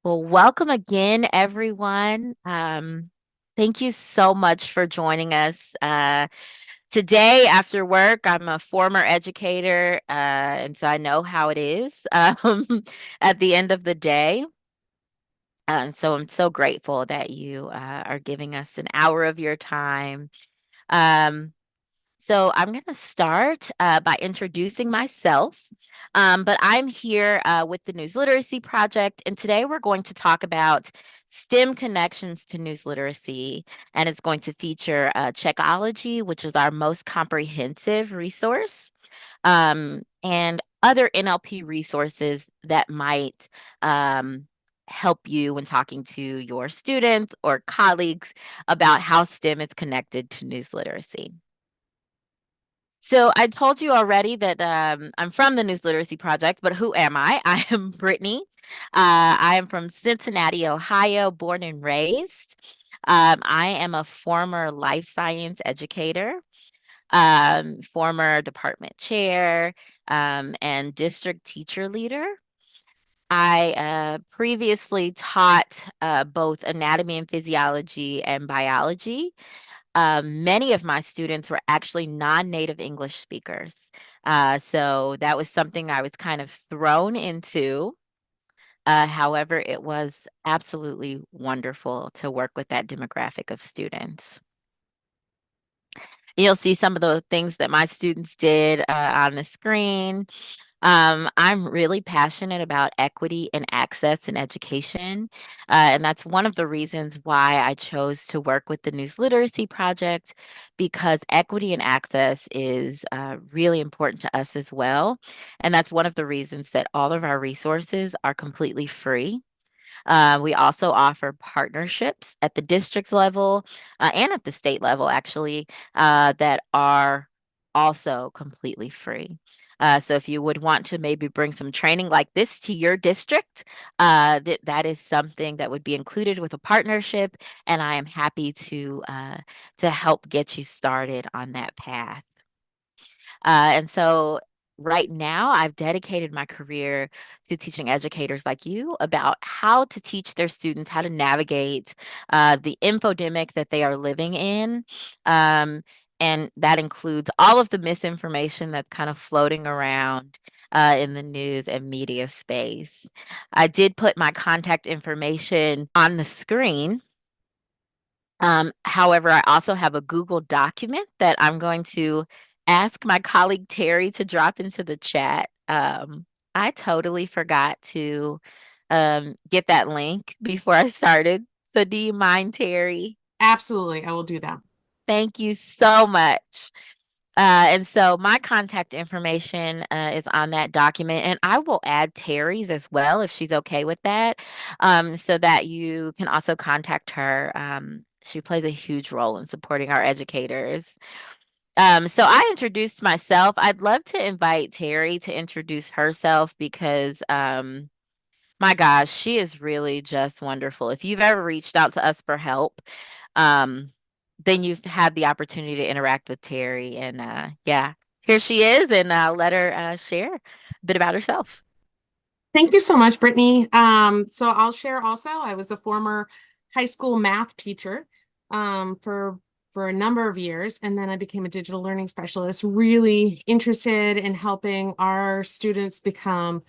Well, welcome again, everyone. Thank you so much for joining us. Today after work, I'm a former educator, and so I know how it is at the end of the day. And so I'm so grateful that you are giving us an hour of your time. Um, so I'm going to start by introducing myself. But I'm here with the News Literacy Project, and today we're going to talk about STEM connections to news literacy, and it's going to feature Checkology, which is our most comprehensive resource, and other NLP resources that might help you when talking to your students or colleagues about how STEM is connected to news literacy. So I told you already that I'm from the News Literacy Project, but who am I? I am Brittany. I am from Cincinnati, Ohio, born and raised. I am a former life science educator, former department chair, and district teacher leader. I previously taught both anatomy and physiology and biology. Many of my students were actually non-native English speakers. So that was something I was kind of thrown into. However, it was absolutely wonderful to work with that demographic of students. You'll see some of the things that my students did on the screen. I'm really passionate about equity and access in education. And that's one of the reasons why I chose to work with the News Literacy Project, because equity and access is really important to us as well. And that's one of the reasons that all of our resources are completely free. We also offer partnerships at the districts level and at the state level, actually, that are also completely free. So if you would want to maybe bring some training like this to your district, that is something that would be included with a partnership, and I am happy to help get you started on that path. And so right now, I've dedicated my career to teaching educators like you about how to teach their students how to navigate the infodemic that they are living in. Um, and that includes all of the misinformation that's kind of floating around in the news and media space. I did put my contact information on the screen. However, I also have a Google document that I'm going to ask my colleague Terry to drop into the chat. I totally forgot to get that link before I started. So do you mind, Terry? Absolutely, I will do that. Thank you so much. And so my contact information is on that document, and I will add Terry's as well if she's okay with that, so that you can also contact her. She plays a huge role in supporting our educators. So I introduced myself. I'd love to invite Terry to introduce herself because my gosh, she is really just wonderful. If you've ever reached out to us for help, um, then you've had the opportunity to interact with Terry. And yeah, here she is, and I'll let her share a bit about herself. Thank you so much, Brittany. So I'll share also, I was a former high school math teacher for a number of years, and then I became a digital learning specialist, really interested in helping our students become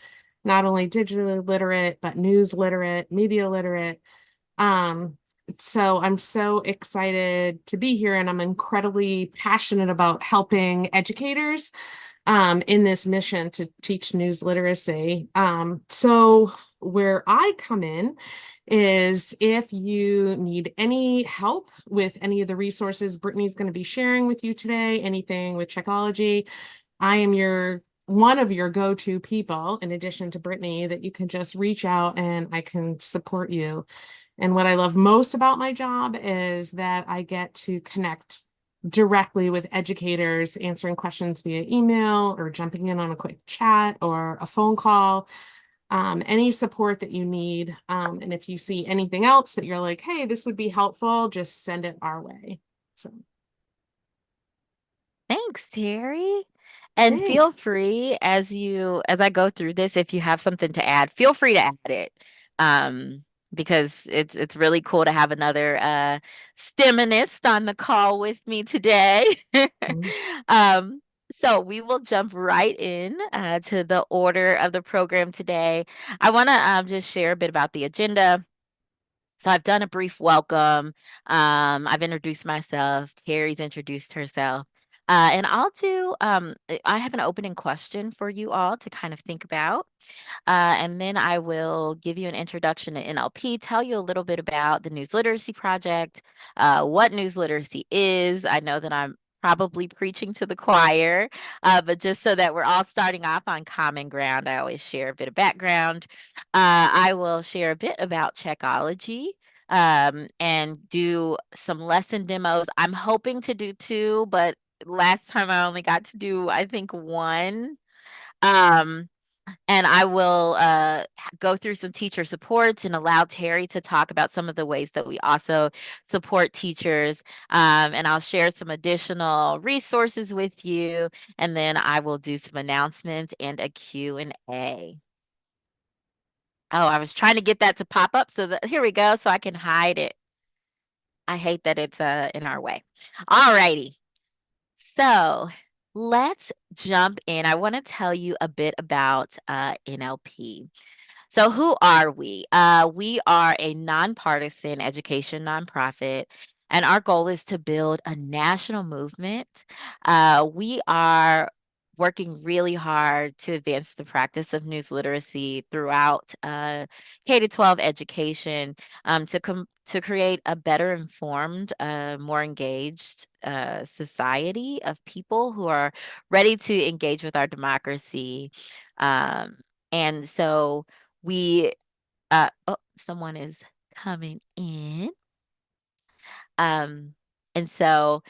not only digitally literate, but news literate, media literate. Um, so I'm so excited to be here, and I'm incredibly passionate about helping educators in this mission to teach news literacy. So where I come in is if you need any help with any of the resources Brittany's going to be sharing with you today, anything with Checkology, I am your one of your go-to people, in addition to Brittany, that you can just reach out and I can support you. And what I love most about my job is that I get to connect directly with educators, answering questions via email or jumping in on a quick chat or a phone call, any support that you need. And if you see anything else that you're like, hey, this would be helpful, just send it our way. So Thanks, Terry. And thanks. feel free as I go through this, if you have something to add, feel free to add it. because it's really cool to have another STEMinist on the call with me today. Mhm. Um, so we will jump right in to the order of the program today. I want to just share a bit about the agenda. So I've done a brief welcome. I've introduced myself. Terry's introduced herself. And I have an opening question for you all to kind of think about. And then I will give you an introduction to NLP, tell you a little bit about the News Literacy Project, what news literacy is. I know that I'm probably preaching to the choir, but just so that we're all starting off on common ground, I always share a bit of background. I will share a bit about Checkology and do some lesson demos. I'm hoping to do two, but last time I only got to do, I think, one. Um, and I will go through some teacher supports and allow Terry to talk about some of the ways that we also support teachers. And I'll share some additional resources with you. And then I will do some announcements and a Q&A. Oh, I was trying to get that to pop up so that here we go, so I can hide it. I hate that it's in our way. All righty. So let's jump in. I want to tell you a bit about NLP. So, who are we? We are a nonpartisan education nonprofit, and our goal is to build a national movement. We are working really hard to advance the practice of news literacy throughout K to 12 education to create a better informed, more engaged society of people who are ready to engage with our democracy. And so we oh, someone is coming in. Um, and so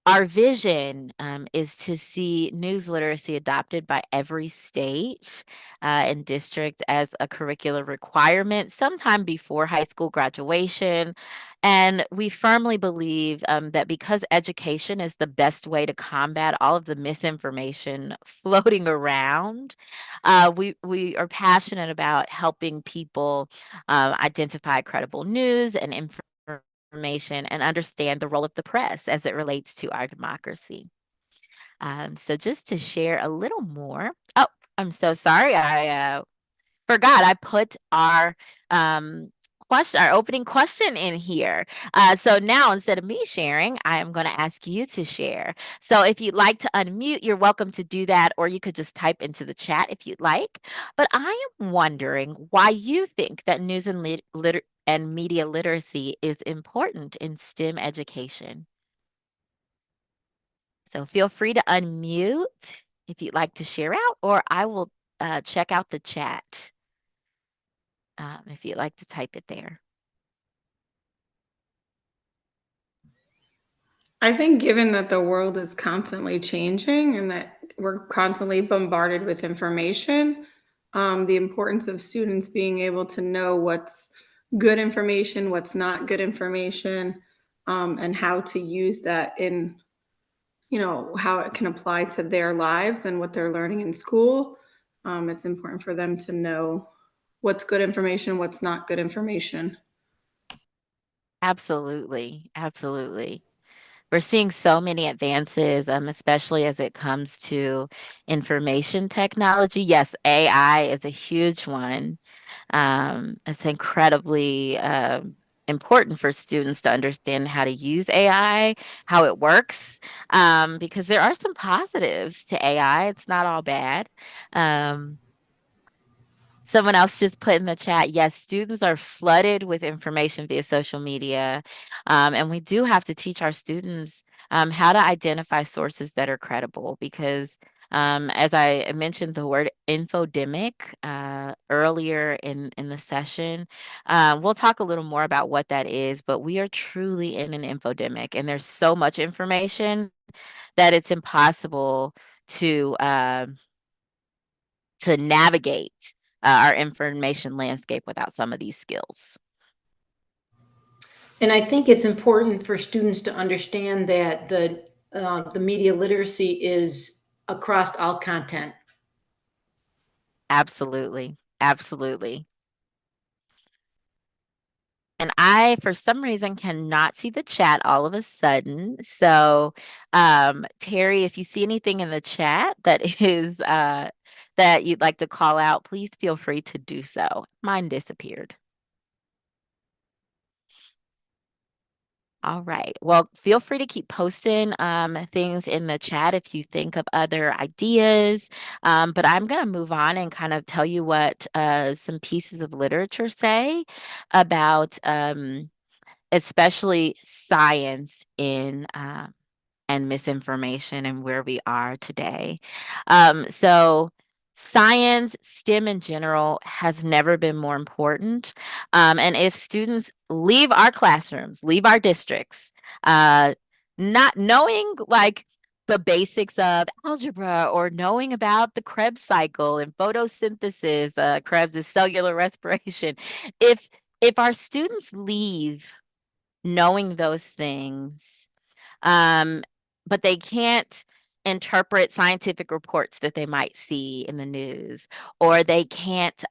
our vision is to see news literacy adopted by every state and district as a curricular requirement sometime before high school graduation. And we firmly believe that because education is the best way to combat all of the misinformation floating around, we are passionate about helping people identify credible news and information and understand the role of the press as it relates to our democracy. So just to share a little more. Oh, I'm so sorry. I forgot I put our opening question in here. So now instead of me sharing, I am going to ask you to share. So if you'd like to unmute, you're welcome to do that, or you could just type into the chat if you'd like. But I am wondering why you think that news and and media literacy is important in STEM education. So feel free to unmute if you'd like to share out, or I will check out the chat if you'd like to type it there. I think given that the world is constantly changing and that we're constantly bombarded with information, the importance of students being able to know what's good information, what's not good information, and how to use that in, how it can apply to their lives and what they're learning in school. It's important for them to know what's good information, what's not good information. Absolutely. Absolutely. We're seeing so many advances, especially as it comes to information technology. Yes, AI is a huge one. It's incredibly important for students to understand how to use AI, how it works, because there are some positives to AI. It's not all bad. Um, Someone else just put in the chat, yes, students are flooded with information via social media. And we do have to teach our students how to identify sources that are credible because, as I mentioned the word infodemic earlier in the session, we'll talk a little more about what that is, but we are truly in an infodemic and there's so much information that it's impossible to navigate our information landscape without some of these skills. And I think it's important for students to understand that the media literacy is across all content. Absolutely. Absolutely. I, for some reason, cannot see the chat all of a sudden. So, Terry, if you see anything in the chat that is that you'd like to call out, please feel free to do so. Mine disappeared. All right. Well, feel free to keep posting things in the chat if you think of other ideas. But I'm going to move on and kind of tell you what some pieces of literature say about especially science in and misinformation and where we are today. So science, STEM in general, has never been more important. And if students leave our classrooms, leave our districts, not knowing like the basics of algebra or knowing about the Krebs cycle and photosynthesis, Krebs is cellular respiration. If our students leave knowing those things, um, but they can't interpret scientific reports that they might see in the news, or they can't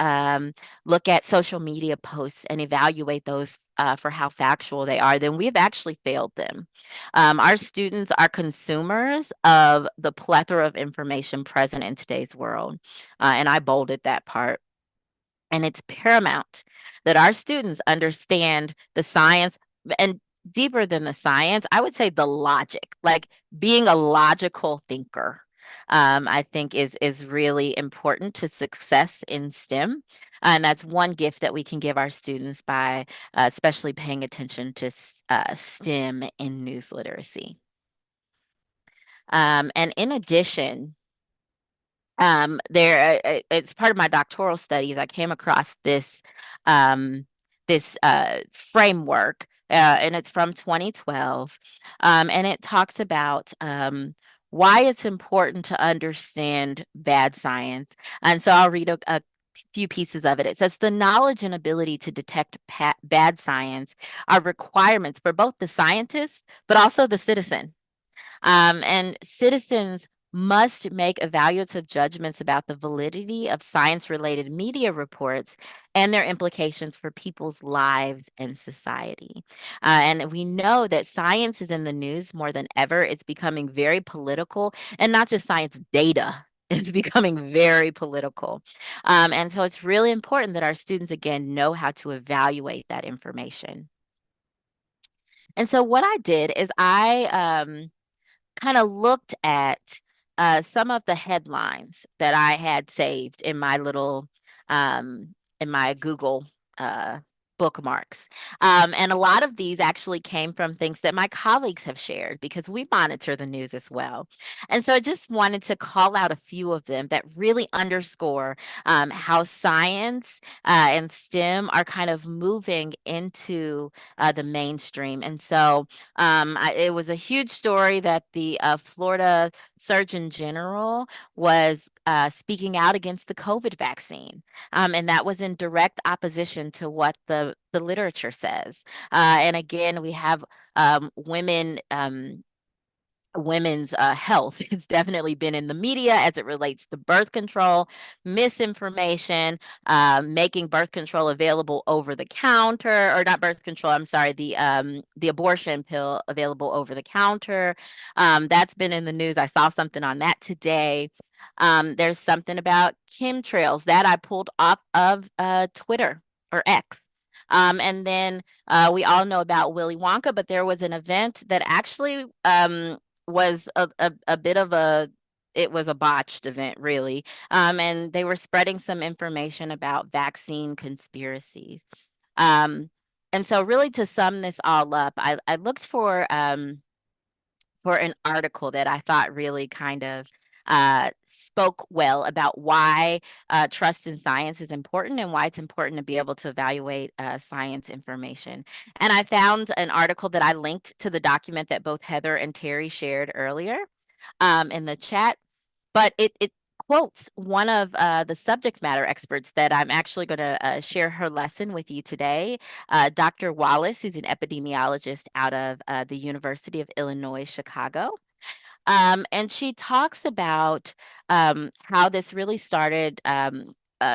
look at social media posts and evaluate those for how factual they are, then we've actually failed them. Our students are consumers of the plethora of information present in today's world, and I bolded that part. And it's paramount that our students understand the science and deeper than the science, I would say the logic, like being a logical thinker. I think is really important to success in STEM. And that's one gift that we can give our students by especially paying attention to STEM in news literacy. And in addition, it's part of my doctoral studies. I came across this framework, and it's from 2012, and it talks about why it's important to understand bad science. And so I'll read a few pieces of it. It says the knowledge and ability to detect bad science are requirements for both the scientist but also the citizen. And citizens must make evaluative judgments about the validity of science-related media reports and their implications for people's lives and society. And we know that science is in the news more than ever. It's becoming very political, and not just science data. It's becoming very political. And so it's really important that our students, again, know how to evaluate that information. And so what I did is I kind of looked at some of the headlines that I had saved in my little in my Google bookmarks. And a lot of these actually came from things that my colleagues have shared because we monitor the news as well. And so I just wanted to call out a few of them that really underscore how science and STEM are kind of moving into the mainstream. And so it was a huge story that the Florida Surgeon General was speaking out against the COVID vaccine. And that was in direct opposition to what the literature says. And again, we have women's health. It's definitely been in the media as it relates to birth control, misinformation, making birth control available over the counter, or not birth control, I'm sorry, the abortion pill available over the counter. That's been in the news. I saw something on that today. There's something about chemtrails that I pulled off of Twitter or X. And then we all know about Willy Wonka, but there was an event that actually was a bit of it was a botched event, really. And they were spreading some information about vaccine conspiracies. And so really to sum this all up, I looked for an article that I thought really kind of spoke well about why trust in science is important and why it's important to be able to evaluate science information. And I found an article that I linked to the document that both Heather and Terry shared earlier in the chat, but it quotes one of the subject matter experts that I'm actually going to share her lesson with you today, Dr. Wallace, who's an epidemiologist out of the University of Illinois, Chicago. And she talks about how this really started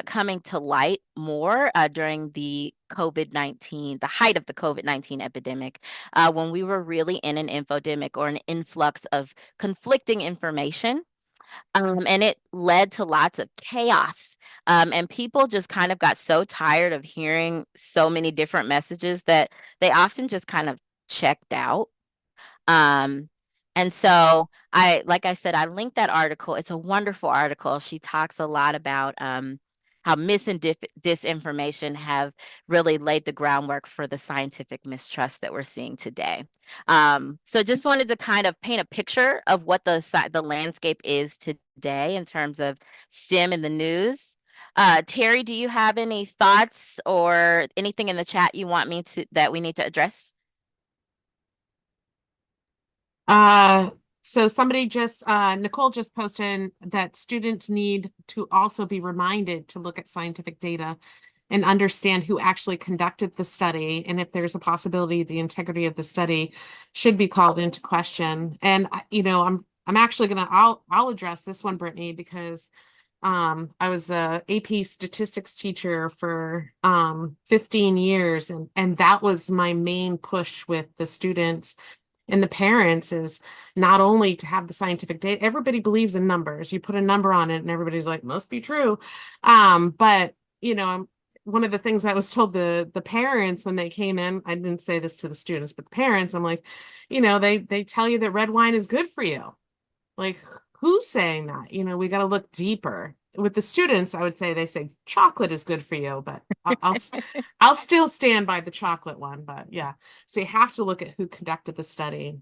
coming to light more during the COVID-19, the height of the COVID-19 epidemic, when we were really in an infodemic or an influx of conflicting information. And it led to lots of chaos. And people just kind of got so tired of hearing so many different messages that they often just kind of checked out. Um, and so like I said, I linked that article. It's a wonderful article. She talks a lot about how mis and disinformation have really laid the groundwork for the scientific mistrust that we're seeing today. So just wanted to kind of paint a picture of what the landscape is today in terms of STEM in the news. Terry, do you have any thoughts or anything in the chat you want that we need to address? So somebody Nicole just posted that students need to also be reminded to look at scientific data and understand who actually conducted the study, and if there's a possibility the integrity of the study should be called into question. And I'm actually I'll address this one, Brittany, because I was a AP statistics teacher for 15 years, and that was my main push with the students and the parents, is not only to have the scientific data. Everybody believes in numbers. You put a number on it and everybody's like, must be true. But one of the things I was told the parents when they came in, I didn't say this to the students, but the parents, I'm like, they tell you that red wine is good for you. Like, who's saying that? We got to look deeper. With the students, I would say they say chocolate is good for you, but I'll still stand by the chocolate one. But yeah, so you have to look at who conducted the study.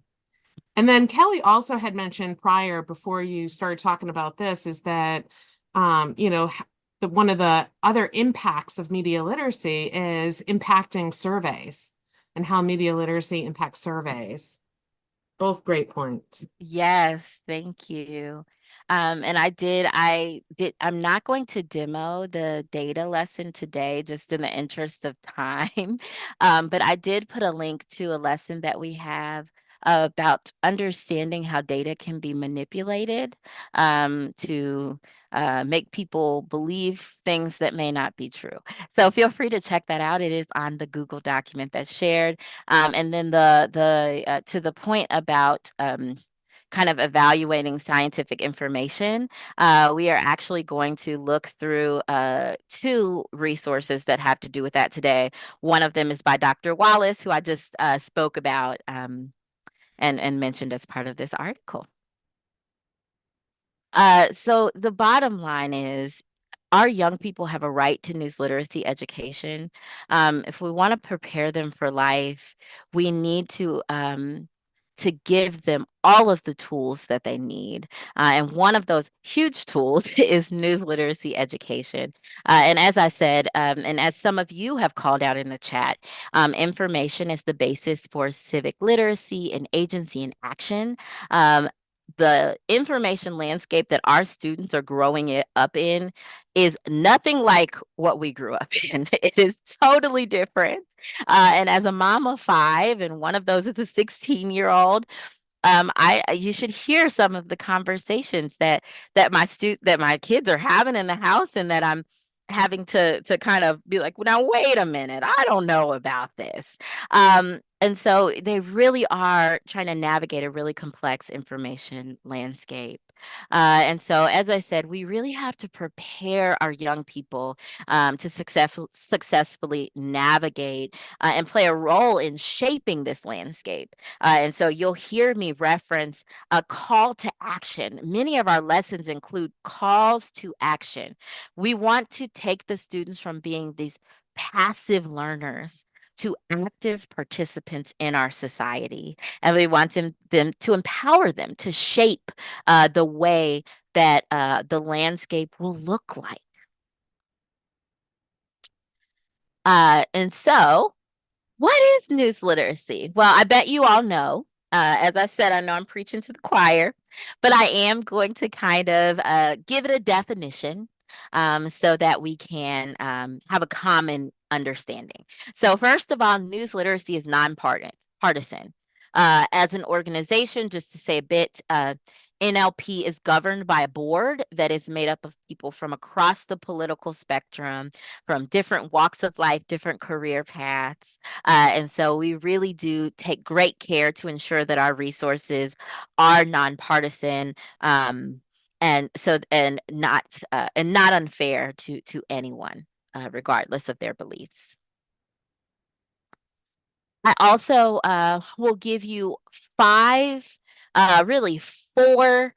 And then Kelly also had mentioned prior, before you started talking about this, is that one of the other impacts of media literacy is impacting surveys, and how media literacy impacts surveys. Both great points. Yes, thank you. And I'm not going to demo the data lesson today, just in the interest of time. But I did put a link to a lesson that we have about understanding how data can be manipulated to make people believe things that may not be true. So feel free to check that out. It is on the Google document that's shared. And then to the point about kind of evaluating scientific information, we are actually going to look through two resources that have to do with that today. One of them is by Dr. Wallace, who I just spoke about and mentioned as part of this article. So the bottom line is, our young people have a right to news literacy education. If we want to prepare them for life, we need to give them all of the tools that they need. And one of those huge tools is news literacy education. And as I said, and as some of you have called out in the chat, information is the basis for civic literacy and agency and action. The information landscape that our students are growing up in is nothing like what we grew up in. It is totally different. And as a mom of 5, and one of those is a 16-year-old, you should hear some of the conversations that my kids are having in the house, and that I'm having to kind of be like, well, now wait a minute, I don't know about this. And so they really are trying to navigate a really complex information landscape. And so, as I said, we really have to prepare our young people to successfully navigate and play a role in shaping this landscape. And so you'll hear me reference a call to action. Many of our lessons include calls to action. We want to take the students from being these passive learners to active participants in our society. And we want them to empower them to shape the way that the landscape will look like. And so, what is news literacy? Well, I bet you all know. As I said, I know I'm preaching to the choir, but I am going to kind of give it a definition so that we can have a common understanding. So first of all, news literacy is nonpartisan. As an organization, just to say a bit, NLP is governed by a board that is made up of people from across the political spectrum, from different walks of life, different career paths. And so we really do take great care to ensure that our resources are nonpartisan, and not unfair to anyone, regardless of their beliefs. I also will give you really four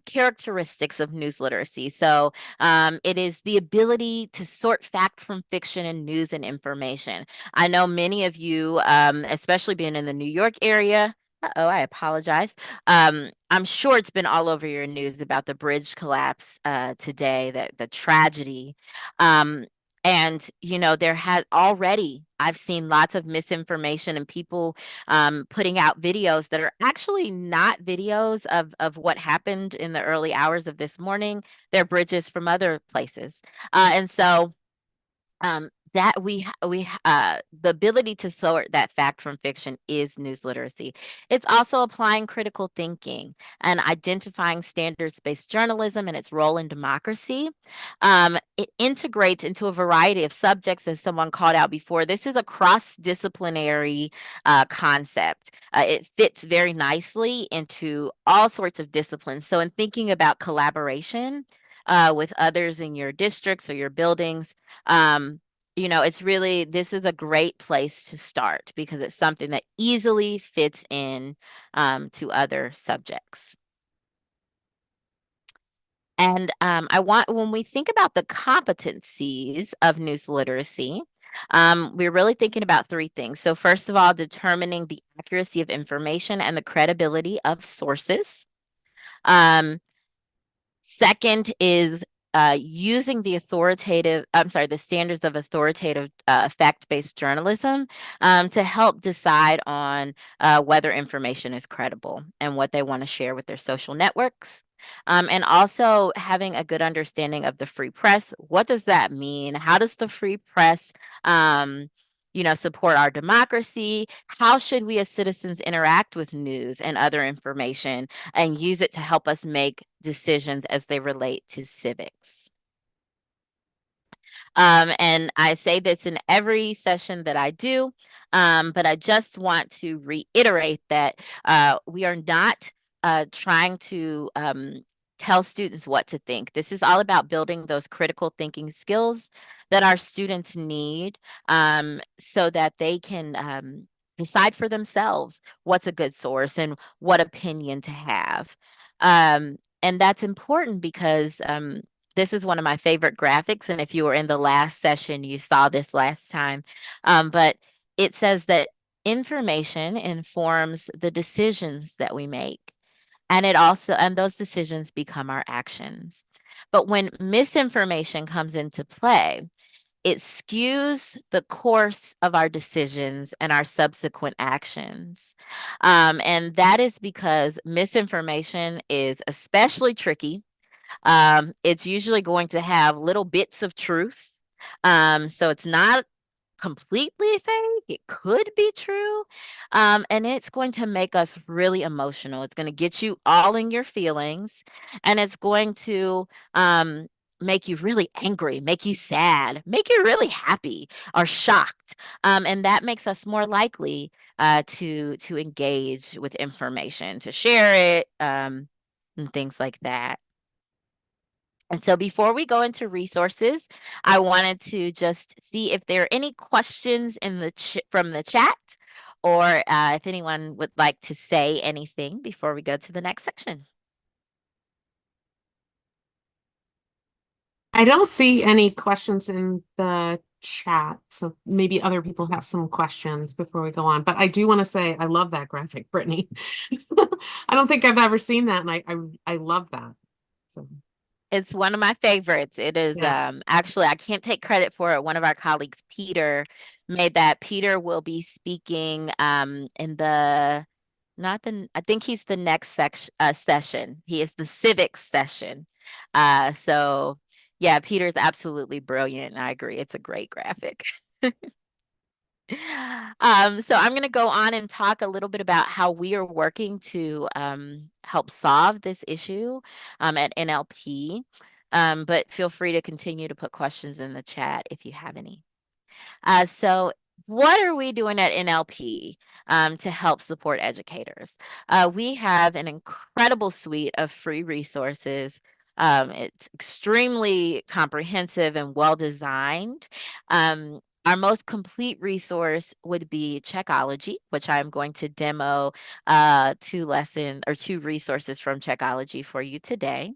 characteristics of news literacy. So it is the ability to sort fact from fiction and news and information. I know many of you, especially being in the New York area. Uh-oh, I apologize. I'm sure it's been all over your news about the bridge collapse today, that the tragedy. And, there has already, I've seen lots of misinformation and people putting out videos that are actually not videos of what happened in the early hours of this morning. They're bridges from other places. And so that the ability to sort that fact from fiction is news literacy. It's also applying critical thinking and identifying standards-based journalism and its role in democracy. It integrates into a variety of subjects, as someone called out before. This is a cross-disciplinary concept. It fits very nicely into all sorts of disciplines. So in thinking about collaboration with others in your districts or your buildings, this is a great place to start because it's something that easily fits in to other subjects. And when we think about the competencies of news literacy, we're really thinking about three things. So first of all, determining the accuracy of information and the credibility of sources. Second is using the standards of authoritative fact-based journalism to help decide on whether information is credible and what they want to share with their social networks. And also having a good understanding of the free press. What does that mean? How does the free press support our democracy? How should we as citizens interact with news and other information and use it to help us make decisions as they relate to civics? And I say this in every session that I do, but I just want to reiterate that we are not trying to tell students what to think. This is all about building those critical thinking skills that our students need so that they can decide for themselves what's a good source and what opinion to have. And that's important because this is one of my favorite graphics. And if you were in the last session, you saw this last time. But it says that information informs the decisions that we make. And those decisions become our actions. But when misinformation comes into play, it skews the course of our decisions and our subsequent actions. And that is because misinformation is especially tricky. It's usually going to have little bits of truth. So it's not completely fake. It could be true. And it's going to make us really emotional. It's going to get you all in your feelings, and it's going to make you really angry, make you sad, make you really happy or shocked. And that makes us more likely to engage with information, to share it, and things like that. And so before we go into resources, I wanted to just see if there are any questions from the chat, or if anyone would like to say anything before we go to the next section. I don't see any questions in the chat, so maybe other people have some questions before we go on. But I do want to say I love that graphic, Brittany. I don't think I've ever seen that, and I love that. So It's one of my favorites. It is actually, I can't take credit for it. One of our colleagues, Peter, made that. Peter will be speaking I think he's the next session. He is the civics session. So yeah, Peter's absolutely brilliant. I agree. It's a great graphic. So I'm going to go on and talk a little bit about how we are working to help solve this issue at NLP. But feel free to continue to put questions in the chat if you have any. So what are we doing at NLP to help support educators? We have an incredible suite of free resources. It's extremely comprehensive and well designed. Our most complete resource would be Checkology, which I'm going to demo two resources from Checkology for you today.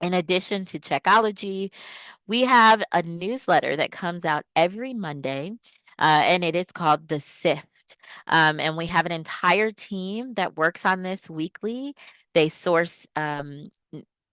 In addition to Checkology, we have a newsletter that comes out every Monday, and it is called The Sift. And we have an entire team that works on this weekly. They source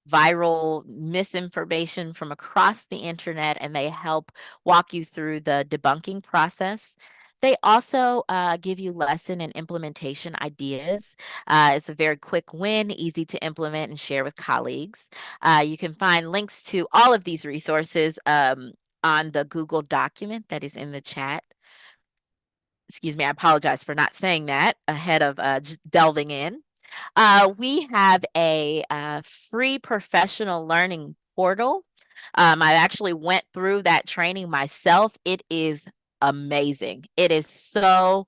viral misinformation from across the internet, and they help walk you through the debunking process. They also give you lesson and implementation ideas. It's a very quick win, easy to implement and share with colleagues. You can find links to all of these resources on the Google document that is in the chat. Excuse me, I apologize for not saying that ahead of delving in. We have a free professional learning portal. I actually went through that training myself. It is amazing. It is so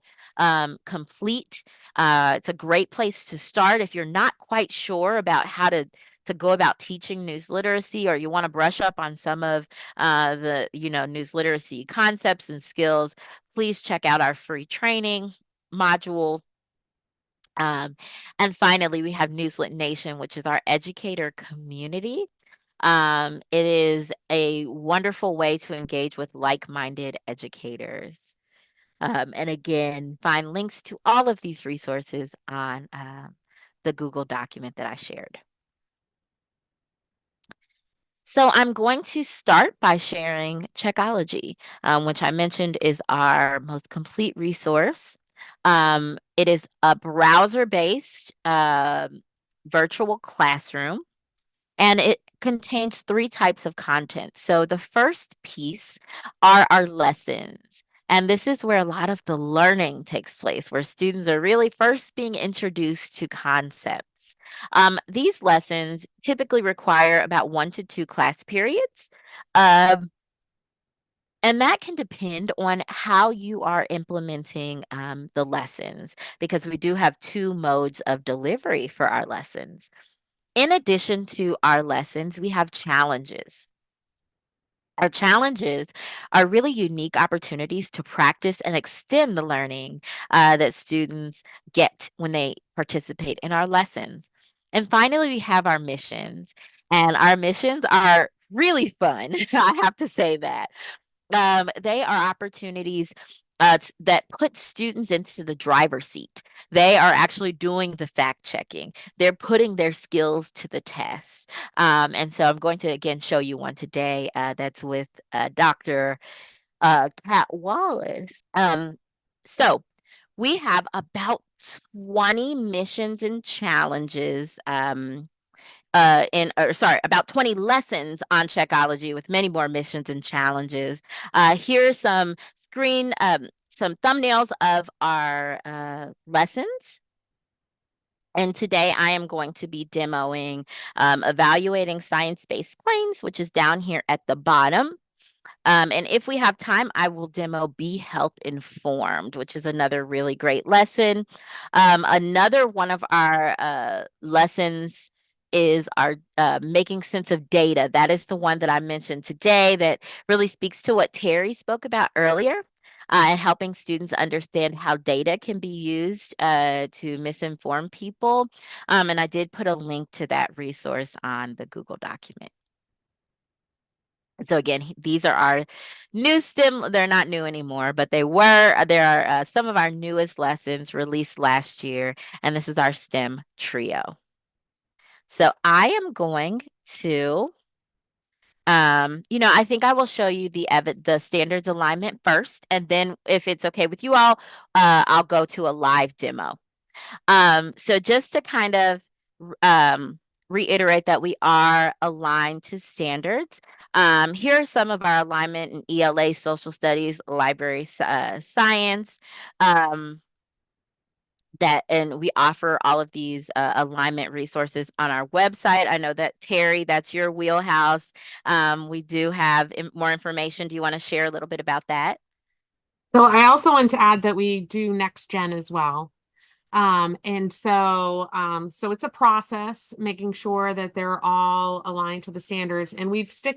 complete. It's a great place to start if you're not quite sure about how to go about teaching news literacy, or you want to brush up on some of the news literacy concepts and skills. Please check out our free training module. And finally, we have Newslit Nation, which is our educator community. It is a wonderful way to engage with like-minded educators. And again, find links to all of these resources on the Google document that I shared. So I'm going to start by sharing Checkology, which I mentioned is our most complete resource. It is a browser-based virtual classroom, and it contains 3 types of content. So the first piece are our lessons. And this is where a lot of the learning takes place, where students are really first being introduced to concepts. These lessons typically require about 1 to 2 class periods. And that can depend on how you are implementing the lessons, because we do have 2 modes of delivery for our lessons. In addition to our lessons, we have challenges. Our challenges are really unique opportunities to practice and extend the learning that students get when they participate in our lessons. And finally, we have our missions. And our missions are really fun. I have to say that. They are opportunities that put students into the driver's seat. They are actually doing the fact checking. They're putting their skills to the test. And so I'm going to again show you one today that's with Dr. Kat Wallace. So we have about 20 missions and challenges about 20 lessons on Checkology, with many more missions and challenges. Here are some thumbnails of our lessons. And today I am going to be demoing evaluating science-based claims, which is down here at the bottom. And if we have time, I will demo Be Health Informed, which is another really great lesson. Another one of our lessons is our making sense of data. That is the one that I mentioned today that really speaks to what Terry spoke about earlier. And helping students understand how data can be used to misinform people. And I did put a link to that resource on the Google document. So again, these are our new STEM. They're not new anymore, but there are some of our newest lessons released last year, and this is our STEM trio. So I am going to, I think I will show you the standards alignment first, and then if it's okay with you all, I'll go to a live demo. So just to kind of reiterate that we are aligned to standards. Here are some of our alignment in ELA, social studies, library science. And we offer all of these alignment resources on our website. I know that Terry, that's your wheelhouse. We do have more information. Do you want to share a little bit about that? So I also want to add that we do next gen as well. So it's a process, making sure that they're all aligned to the standards, and we've stuck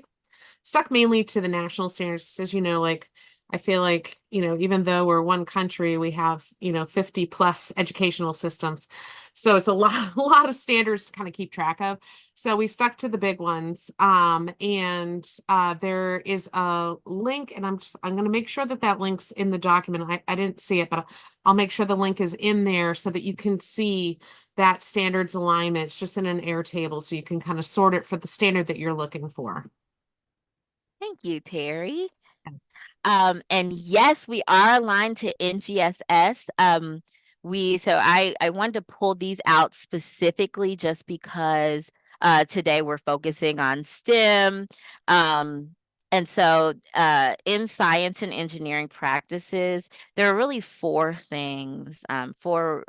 mainly to the national standards. 'Cause as you know, like, I feel like, even though we're one country, we have, 50 plus educational systems. So it's a lot, a lot of standards to kind of keep track of. So we stuck to the big ones. There is a link, and I'm going to make sure that link's in the document. I didn't see it, but I'll make sure the link is in there so that you can see that standards alignment. It's just in an Airtable, so you can kind of sort it for the standard that you're looking for. Thank you, Terry. And yes, we are aligned to NGSS. So I wanted to pull these out specifically just because today we're focusing on STEM. And so in science and engineering practices, there are really four things, four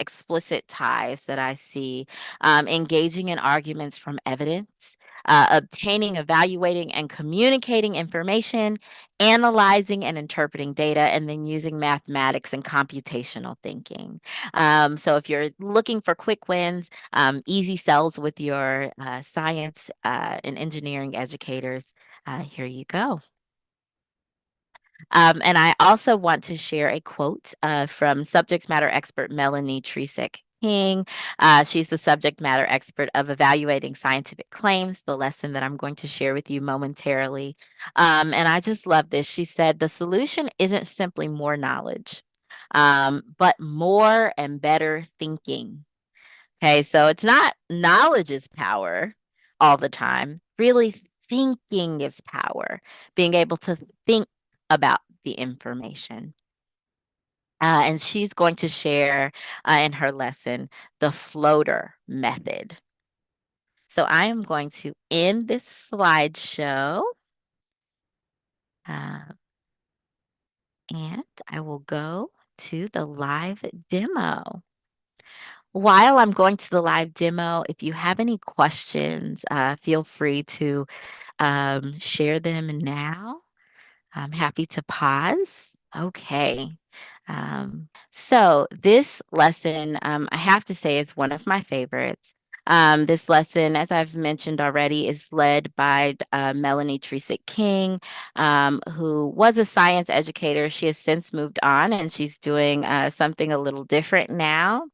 explicit ties that I see: engaging in arguments from evidence, obtaining, evaluating, and communicating information, analyzing and interpreting data, and then using mathematics and computational thinking. So if you're looking for quick wins, easy sells with your science and engineering educators, here you go. And I also want to share a quote from subject matter expert Melanie Tresek-King. She's the subject matter expert of evaluating scientific claims, the lesson that I'm going to share with you momentarily. And I just love this. She said, the solution isn't simply more knowledge, but more and better thinking. Okay, so it's not knowledge is power all the time. Really, thinking is power, being able to think about the information. And she's going to share in her lesson the floater method. So I am going to end this slideshow. And I will go to the live demo. While I'm going to the live demo, if you have any questions, feel free to share them now. I'm happy to pause. Okay. So this lesson, I have to say, is one of my favorites. This lesson, as I've mentioned already, is led by Melanie Tresek-King, who was a science educator. She has since moved on, and she's doing something a little different now.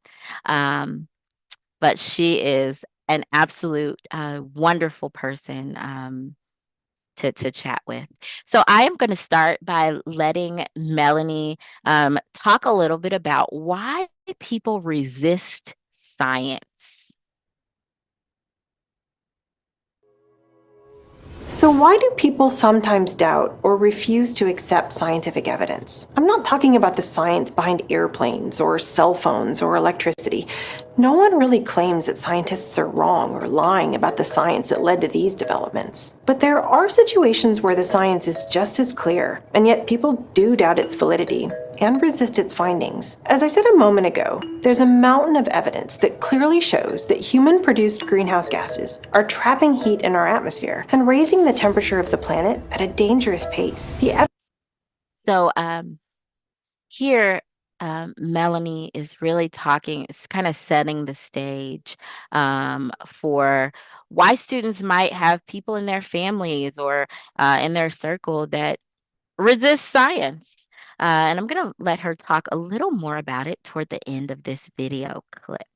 But she is an absolute wonderful person to chat with. So I am going to start by letting Melanie talk a little bit about why people resist science. So why do people sometimes doubt or refuse to accept scientific evidence? I'm not talking about the science behind airplanes or cell phones or electricity. No one really claims that scientists are wrong or lying about the science that led to these developments. But there are situations where the science is just as clear, and yet people do doubt its validity and resist its findings. As I said a moment ago, there's a mountain of evidence that clearly shows that human-produced greenhouse gases are trapping heat in our atmosphere and raising the temperature of the planet at a dangerous pace. So here, Melanie is really talking, it's kind of setting the stage for why students might have people in their families or in their circle that resist science. And I'm going to let her talk a little more about it toward the end of this video clip.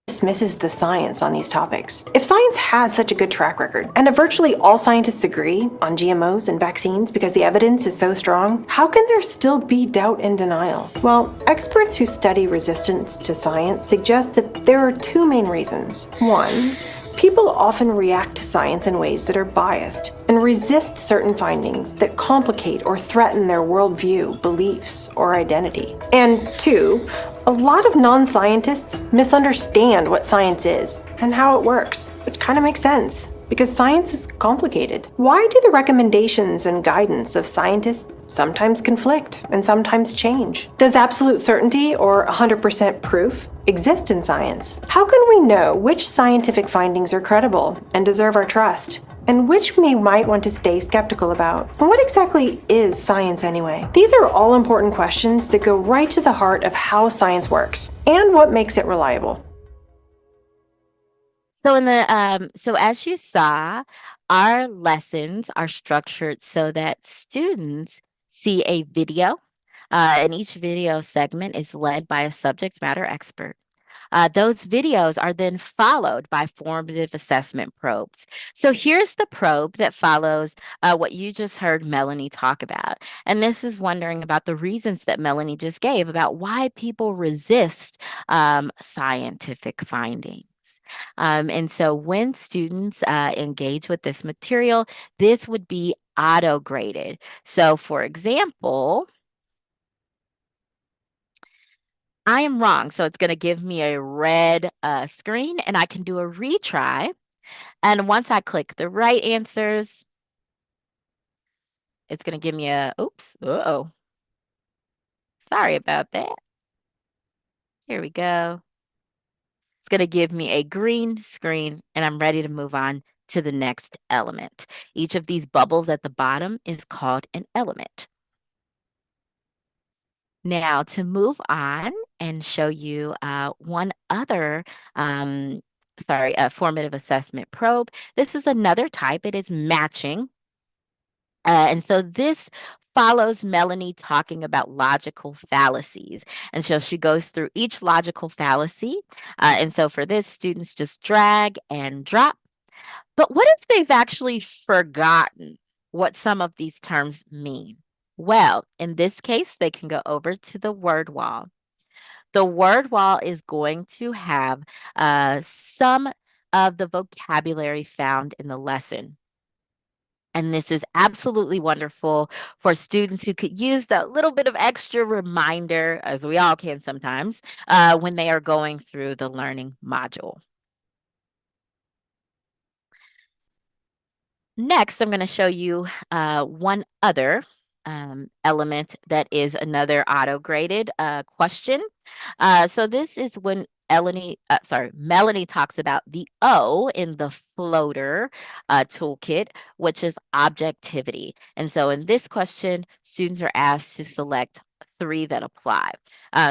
Dismisses the science on these topics. If science has such a good track record, and if virtually all scientists agree on GMOs and vaccines because the evidence is so strong, how can there still be doubt and denial? Well, experts who study resistance to science suggest that there are two main reasons. One, People often react to science in ways that are biased and resist certain findings that complicate or threaten their worldview, beliefs, or identity. And two, a lot of non-scientists misunderstand what science is and how it works, which kind of makes sense because science is complicated. Why do the recommendations and guidance of scientists sometimes conflict and sometimes change? Does absolute certainty or 100% proof exist in science? How can we know which scientific findings are credible and deserve our trust, and which we might want to stay skeptical about? And what exactly is science anyway? These are all important questions that go right to the heart of how science works and what makes it reliable. So so as you saw, our lessons are structured so that students see a video, and each video segment is led by a subject matter expert. Those videos are then followed by formative assessment probes. So here's the probe that follows what you just heard Melanie talk about. And this is wondering about the reasons that Melanie just gave about why people resist scientific findings. And so when students engage with this material, this would be auto graded. So for example, I am wrong. So it's going to give me a red screen and I can do a retry. And once I click the right answers, it's going to give me a, oops, uh-oh. Sorry about that. Here we go. It's going to give me a green screen and I'm ready to move on to the next element. Each of these bubbles at the bottom is called an element. Now to move on and show you one other formative assessment probe. This is another type. It is matching. And so this follows Melanie talking about logical fallacies. And so she goes through each logical fallacy. And so for this, students just drag and drop. But what if they've actually forgotten what some of these terms mean? Well, in this case, they can go over to the word wall. The word wall is going to have some of the vocabulary found in the lesson. And this is absolutely wonderful for students who could use that little bit of extra reminder, as we all can sometimes, when they are going through the learning module. Next, I'm going to show you one other element that is another auto-graded question. So this is when Melanie talks about the O in the floater toolkit, which is objectivity. And so in this question, students are asked to select 3 that apply.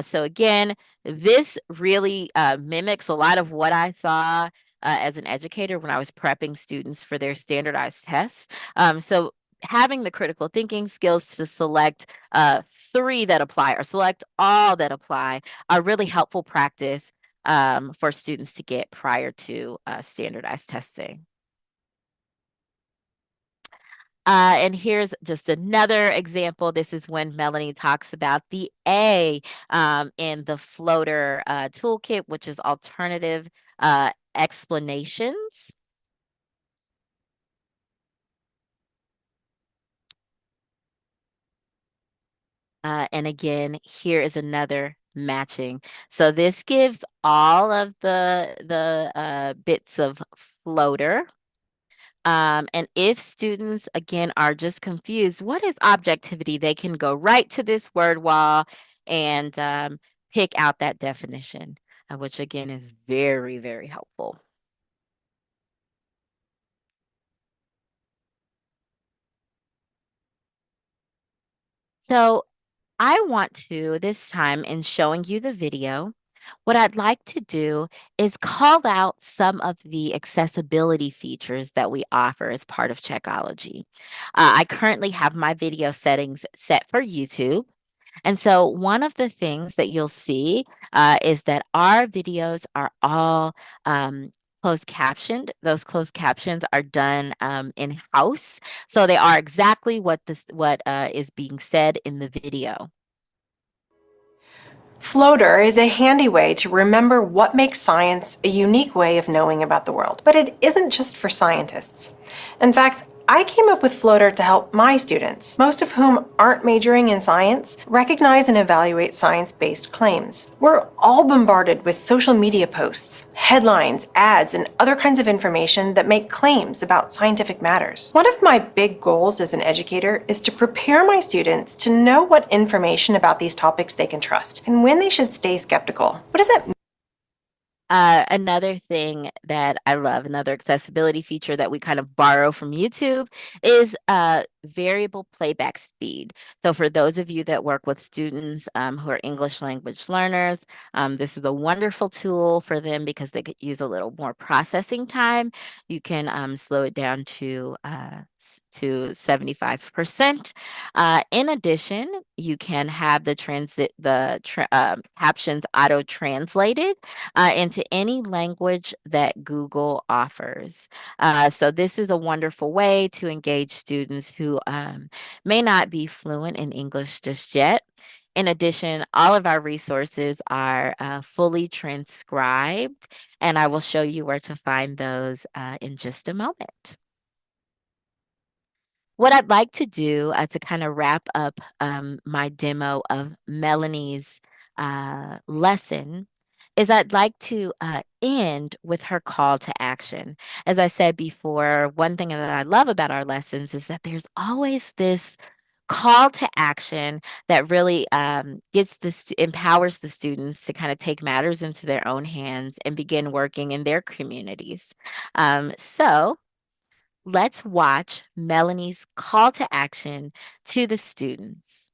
So again, this really mimics a lot of what I saw as an educator when I was prepping students for their standardized tests. So having the critical thinking skills to select 3 that apply or select all that apply are really helpful practice for students to get prior to standardized testing. And here's just another example. This is when Melanie talks about the A in the floater toolkit, which is alternative explanations. And again, here is another matching. So this gives all of the bits of floater. And if students, again, are just confused, what is objectivity? They can go right to this word wall and pick out that definition, which again is very, very helpful. So I want to, this time in showing you the video, what I'd like to do is call out some of the accessibility features that we offer as part of Checkology. I currently have my video settings set for YouTube. And so one of the things that you'll see is that our videos are all closed captioned. Those closed captions are done in-house. So they are exactly what is being said in the video. Floater is a handy way to remember what makes science a unique way of knowing about the world. But it isn't just for scientists. In fact, I came up with Floater to help my students, most of whom aren't majoring in science, recognize and evaluate science-based claims. We're all bombarded with social media posts, headlines, ads, and other kinds of information that make claims about scientific matters. One of my big goals as an educator is to prepare my students to know what information about these topics they can trust and when they should stay skeptical. What does that mean? Another thing that I love, another accessibility feature that we kind of borrow from YouTube is variable playback speed. So for those of you that work with students who are English language learners, this is a wonderful tool for them because they could use a little more processing time. You can slow it down to 75%. In addition, you can have the captions auto translated into any language that Google offers. So this is a wonderful way to engage students who may not be fluent in English just yet. In addition, all of our resources are fully transcribed, and I will show you where to find those in just a moment. What I'd like to do to kind of wrap up my demo of Melanie's lesson is I'd like to end with her call to action. As I said before, one thing that I love about our lessons is that there's always this call to action that really empowers the students to kind of take matters into their own hands and begin working in their communities. So let's watch Melanie's call to action to the students.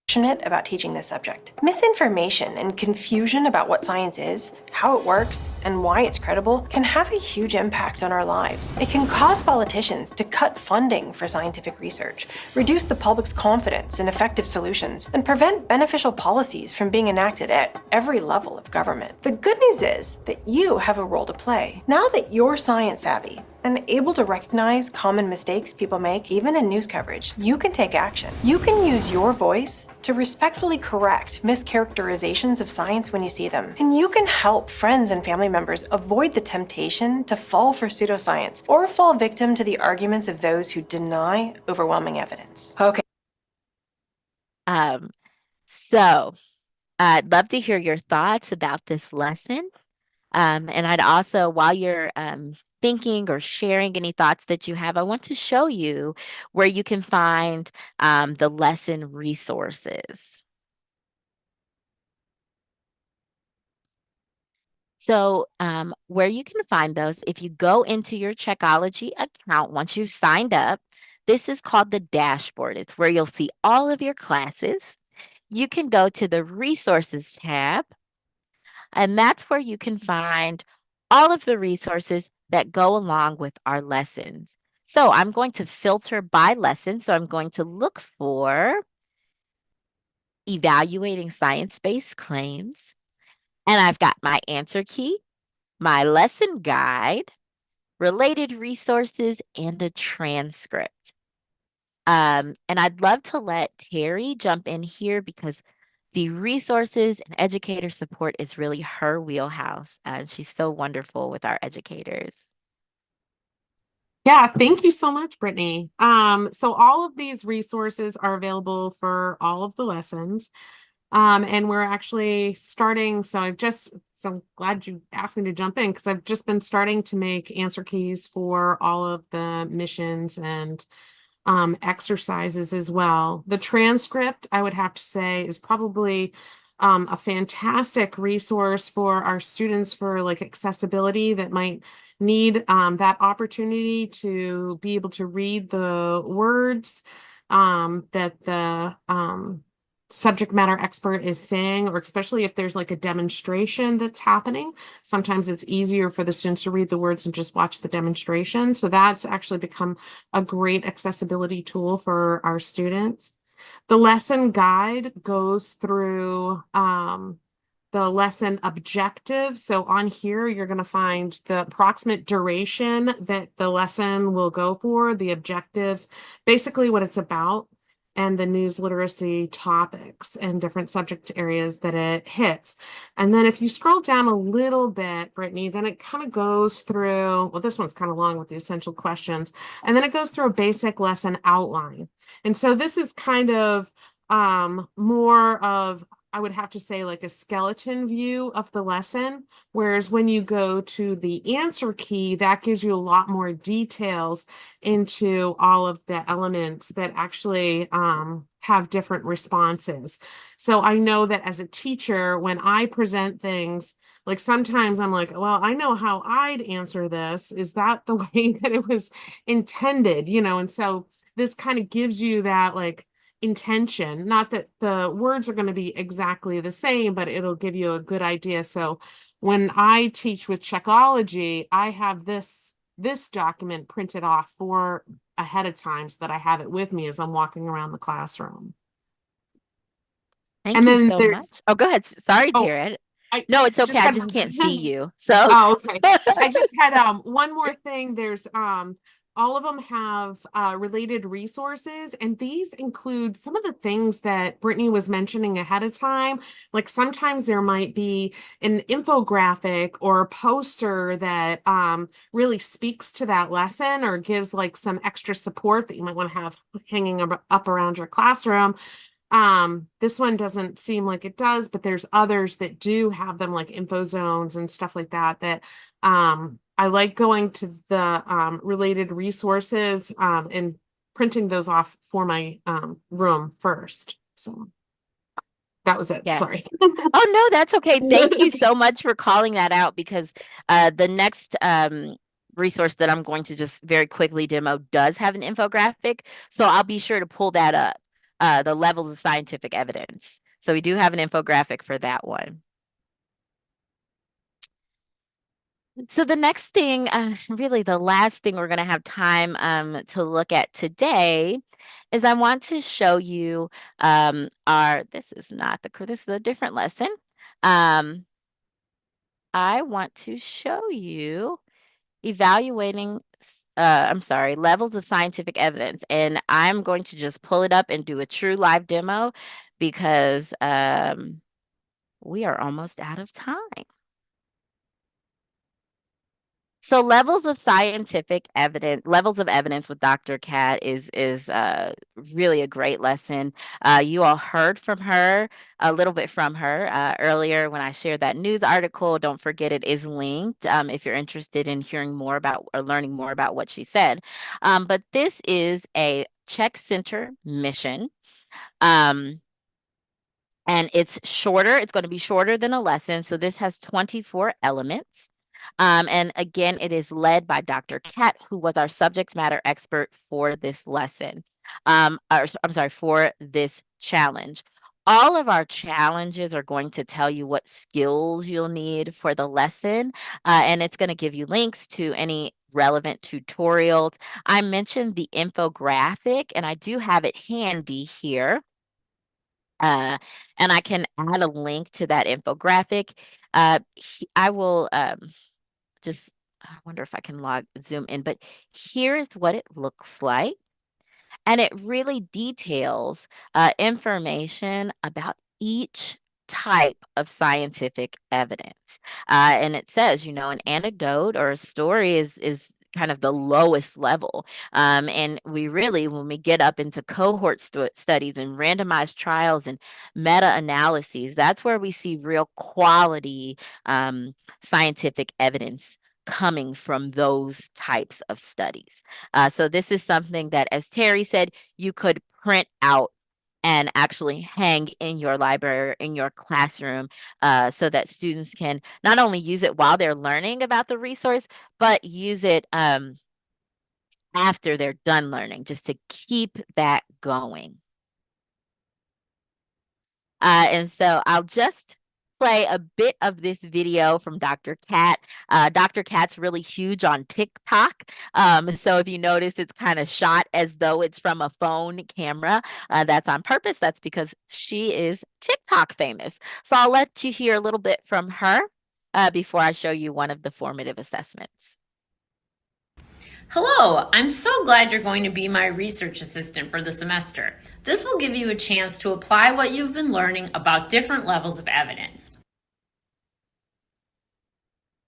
Passionate about teaching this subject. Misinformation and confusion about what science is, how it works, and why it's credible can have a huge impact on our lives. It can cause politicians to cut funding for scientific research, reduce the public's confidence in effective solutions, and prevent beneficial policies from being enacted at every level of government. The good news is that you have a role to play. Now that you're science savvy and able to recognize common mistakes people make, even in news coverage, you can take action. You can use your voice to respectfully correct mischaracterizations of science when you see them. And you can help friends and family members avoid the temptation to fall for pseudoscience or fall victim to the arguments of those who deny overwhelming evidence. Okay. So I'd love to hear your thoughts about this lesson. And I'd also, while you're thinking or sharing any thoughts that you have, I want to show you where you can find the lesson resources. So where you can find those, if you go into your Checkology account, once you've signed up, this is called the dashboard. It's where you'll see all of your classes. You can go to the resources tab, and that's where you can find all of the resources that go along with our lessons. So I'm going to filter by lesson. So I'm going to look for evaluating science-based claims. And I've got my answer key, my lesson guide, related resources, and a transcript. And I'd love to let Terry jump in here because the resources and educator support is really her wheelhouse. She's so wonderful with our educators. Yeah, thank you so much, Brittany. So all of these resources are available for all of the lessons. And we're actually starting, so I'm glad you asked me to jump in because I've just been starting to make answer keys for all of the missions and exercises as well. The transcript, I would have to say, is probably a fantastic resource for our students for like accessibility that might need that opportunity to be able to read the words that the subject matter expert is saying, or especially if there's like a demonstration that's happening. Sometimes it's easier for the students to read the words and just watch the demonstration. So that's actually become a great accessibility tool for our students. The lesson guide goes through the lesson objectives. So on here, you're going to find the approximate duration that the lesson will go for, the objectives, basically what it's about. and the news literacy topics and different subject areas that it hits. And then if you scroll down a little bit, Brittany, then it kind of goes through, well, this one's kind of long with the essential questions, and then it goes through a basic lesson outline. And so this is kind of more of, I would have to say, like a skeleton view of the lesson. Whereas when you go to the answer key, that gives you a lot more details into all of the elements that actually have different responses. So I know that as a teacher, when I present things, like sometimes I'm like, well, I know how I'd answer this. Is that the way that it was intended? And so this kind of gives you that like intention, not that the words are going to be exactly the same, but it'll give you a good idea. So when I teach with Checkology, I have this document printed off for ahead of time so that I have it with me as I'm walking around the classroom. Thank And you then so there's, much. Oh, go ahead. Sorry, oh, Tara. I No, it's okay. I had just can't see you. So Oh, okay. I just had one more thing. There's all of them have related resources, and these include some of the things that Brittany was mentioning ahead of time. Like sometimes there might be an infographic or a poster that really speaks to that lesson or gives like some extra support that you might want to have hanging up around your classroom. This one doesn't seem like it does, but there's others that do have them, like info zones and stuff like that, I like going to the related resources and printing those off for my room first. So that was it. yes. Sorry. Oh, no, that's okay. Thank you so much for calling that out, because the next resource that I'm going to just very quickly demo does have an infographic. So I'll be sure to pull that up, the levels of scientific evidence. So we do have an infographic for that one. So the next thing, really the last thing we're going to have time to look at today is I want to show you this is a different lesson. I want to show you evaluating, levels of scientific evidence. And I'm going to just pull it up and do a true live demo because we are almost out of time. So levels of evidence with Dr. Cat is really a great lesson. You all heard from her a little bit from her earlier when I shared that news article. Don't forget it is linked if you're interested in hearing more about or learning more about what she said. But this is a Czech Center mission. And it's shorter. It's going to be shorter than a lesson. So this has 24 elements. And again, it is led by Dr. Cat, who was our subject matter expert for this lesson. For this challenge. All of our challenges are going to tell you what skills you'll need for the lesson, and it's going to give you links to any relevant tutorials. I mentioned the infographic, and I do have it handy here. And I can add a link to that infographic. I will I wonder if I can zoom in, but here's what it looks like. And it really details information about each type of scientific evidence. And it says, an anecdote or a story is kind of the lowest level. And we really, when we get up into cohort studies and randomized trials and meta-analyses, that's where we see real quality scientific evidence coming from those types of studies. So this is something that, as Terry said, you could print out and actually hang in your library, in your classroom, so that students can not only use it while they're learning about the resource, but use it after they're done learning, just to keep that going. And so I'll just play a bit of this video from Dr. Cat. Dr. Cat's really huge on TikTok. So if you notice, it's kind of shot as though it's from a phone camera. That's on purpose. That's because she is TikTok famous. So I'll let you hear a little bit from her before I show you one of the formative assessments. Hello, I'm so glad you're going to be my research assistant for the semester. This will give you a chance to apply what you've been learning about different levels of evidence.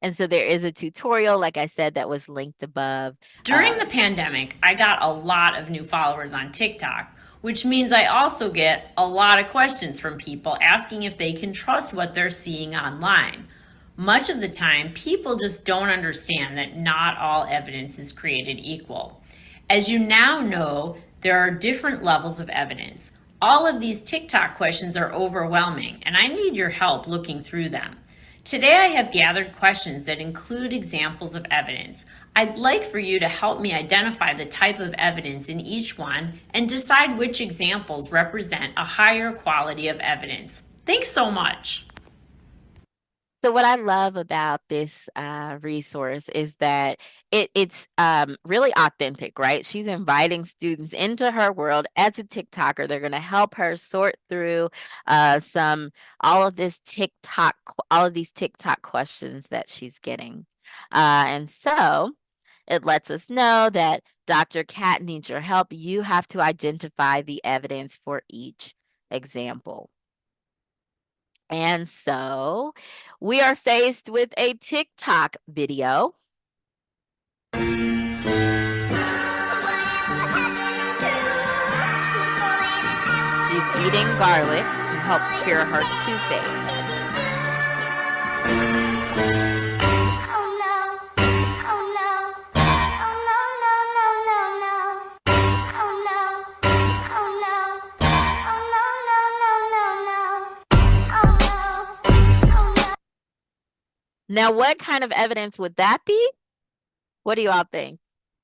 And so there is a tutorial, like I said, that was linked above. During the pandemic, I got a lot of new followers on TikTok, which means I also get a lot of questions from people asking if they can trust what they're seeing online. Much of the time, people just don't understand that not all evidence is created equal. As you now know, there are different levels of evidence. All of these TikTok questions are overwhelming, and I need your help looking through them. Today, I have gathered questions that include examples of evidence. I'd like for you to help me identify the type of evidence in each one and decide which examples represent a higher quality of evidence. Thanks so much. So what I love about this resource is that it's really authentic, right? She's inviting students into her world as a TikToker. They're going to help her sort through all of these TikTok questions that she's getting. And so it lets us know that Dr. Cat needs your help. You have to identify the evidence for each example. And so we are faced with a TikTok video. She's eating garlic to help cure her toothache. Now, what kind of evidence would that be? What do you all think?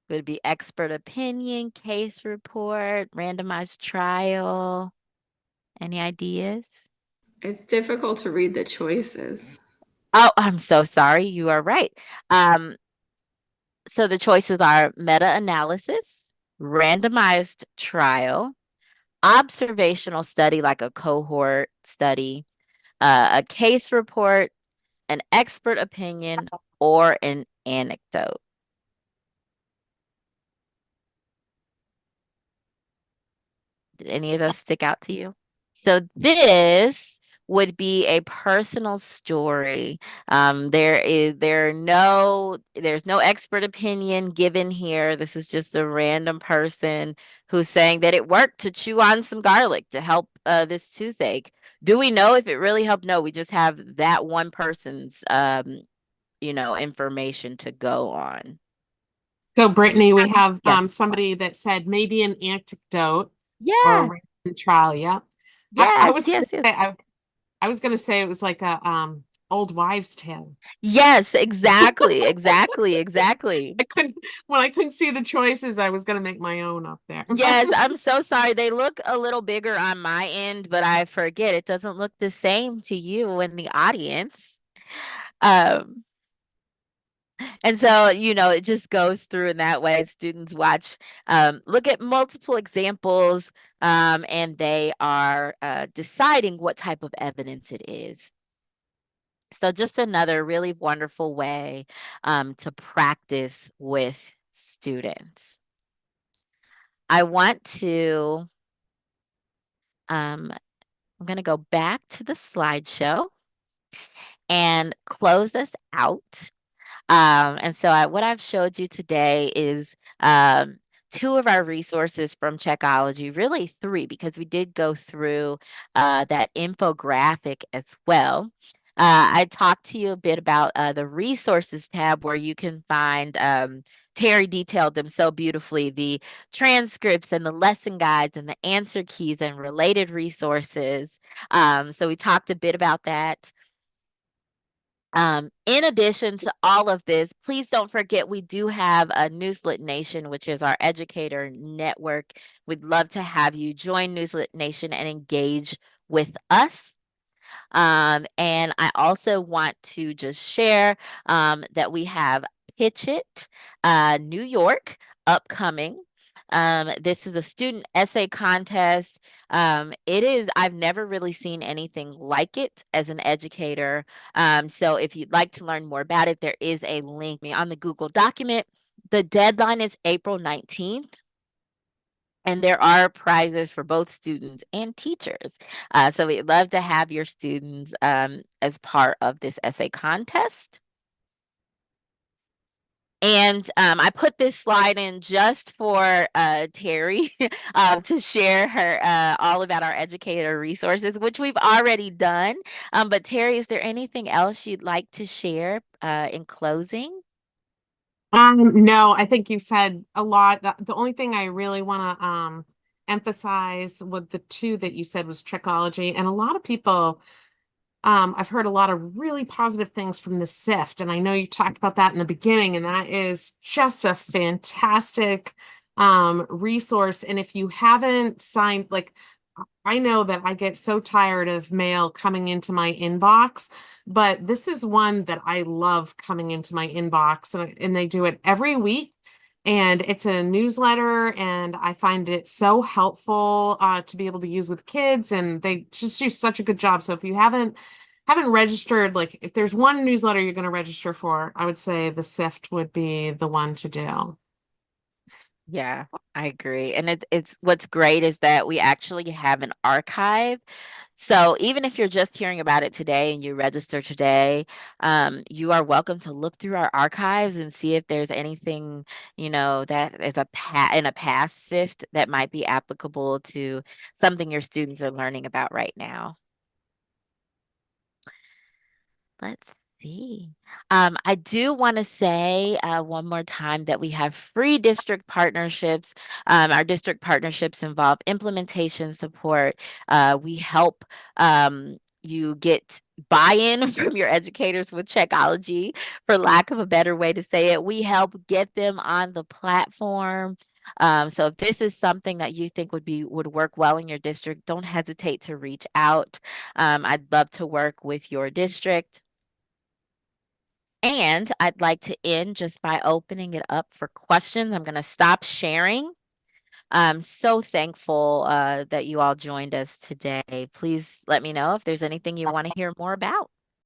Would it be expert opinion, case report, randomized trial? Any ideas? It's difficult to read the choices. Oh, I'm so sorry. You are right. So the choices are meta-analysis, randomized trial, observational study like a cohort study, a case report, an expert opinion, or an anecdote. Did any of those stick out to you? So this would be a personal story. There's no expert opinion given here. This is just a random person who's saying that it worked to chew on some garlic to help this toothache. Do we know if it really helped? No, we just have that one person's information to go on. So Brittany, we have somebody that said maybe an anecdote or Yeah. a random trial. Yeah. I was gonna say I was gonna say it was like a old wives' tale. Yes, exactly. When I couldn't see the choices, I was gonna make my own up there. Yes, I'm so sorry. They look a little bigger on my end, but I forget it doesn't look the same to you in the audience. And so, it just goes through in that way. Students look at multiple examples, and they are deciding what type of evidence it is. So just another really wonderful way to practice with students. I want to, I'm going to go back to the slideshow and close us out. And so what I've showed you today is two of our resources from Checkology, really three, because we did go through that infographic as well. I talked to you a bit about the resources tab where you can find, Terry detailed them so beautifully, the transcripts and the lesson guides and the answer keys and related resources. So we talked a bit about that. In addition to all of this, please don't forget we do have a Newslet Nation, which is our educator network. We'd love to have you join Newslet Nation and engage with us. And I also want to just share that we have Pitch It New York upcoming. This is a student essay contest. I've never really seen anything like it as an educator. So if you'd like to learn more about it, there is a link on the Google document. The deadline is April 19th. And there are prizes for both students and teachers. So we'd love to have your students as part of this essay contest. And I put this slide in just for Terry to share her all about our educator resources, which we've already done. But Terry, is there anything else you'd like to share in closing? No, I think you've said a lot. The only thing I really want to emphasize with the two that you said was Trickology, and a lot of people, I've heard a lot of really positive things from the SIFT, and I know you talked about that in the beginning, and that is just a fantastic resource. And if you haven't signed, like, I know that I get so tired of mail coming into my inbox, but this is one that I love coming into my inbox, and they do it every week. And it's a newsletter, and I find it so helpful to be able to use with kids, and they just do such a good job. So if you haven't registered, like if there's one newsletter you're going to register for, I would say the SIFT would be the one to do. Yeah, I agree. And it's what's great is that we actually have an archive. So even if you're just hearing about it today and you register today, you are welcome to look through our archives and see if there's anything, that is in a past SIFT that might be applicable to something your students are learning about right now. Let's see. I do want to say one more time that we have free district partnerships. Our district partnerships involve implementation support. We help you get buy-in from your educators with Checkology, for lack of a better way to say it. We help get them on the platform. So if this is something that you think would work well in your district, don't hesitate to reach out. I'd love to work with your district. And I'd like to end just by opening it up for questions. I'm going to stop sharing. I'm so thankful that you all joined us today. Please let me know if there's anything you want to hear more about.